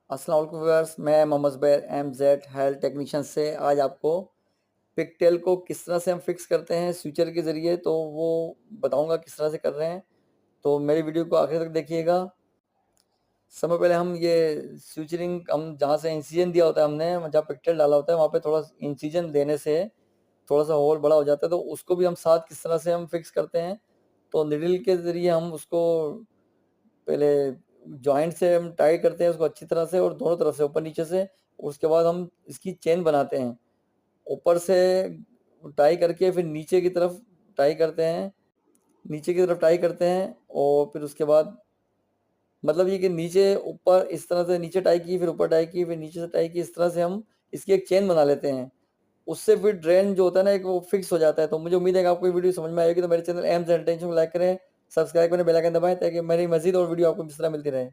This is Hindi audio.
अस्सलाम वालेकुम व्यूअर्स, मैं Mohammad Zubair MZ health technician से आज आपको पिगटेल को किस तरह से हम फिक्स करते हैं स्विचर के ज़रिए, तो वो बताऊंगा किस तरह से कर रहे हैं। तो मेरी वीडियो को आखिर तक देखिएगा। समय पहले हम ये स्विचरिंग हम जहाँ से इंसिजन दिया होता है, हमने जहाँ पिगटेल डाला होता है वहाँ पे थोड़ा इंसिजन देने से थोड़ा सा होल बड़ा हो जाता है, तो उसको भी हम साथ किस तरह से हम फिक्स करते हैं। तो निडल के ज़रिए हम उसको पहले जॉइंट से हम टाई करते हैं उसको अच्छी तरह से, और दोनों तरफ से ऊपर नीचे से। उसके बाद हम इसकी चेन बनाते हैं, ऊपर से टाई करके फिर नीचे की तरफ टाई करते हैं, नीचे की तरफ टाई करते हैं। और फिर उसके बाद मतलब ये कि नीचे ऊपर इस तरह से नीचे टाई की, फिर ऊपर टाई की, फिर नीचे से टाई की, इस तरह से हम इसकी एक चेन बना लेते हैं। उससे फिर ड्रेन जो होता है ना एक, वो फिक्स हो जाता है। तो मुझे उम्मीद है कि आपको ये वीडियो समझ में आएगी। तो मेरे चैनल एम्स एंड टेंशन को लाइक करें, सब्सक्राइब करें, बेल आइकन दबाएं ताकि मेरी मजीद और वीडियो आपको इस तरह मिलती रहे।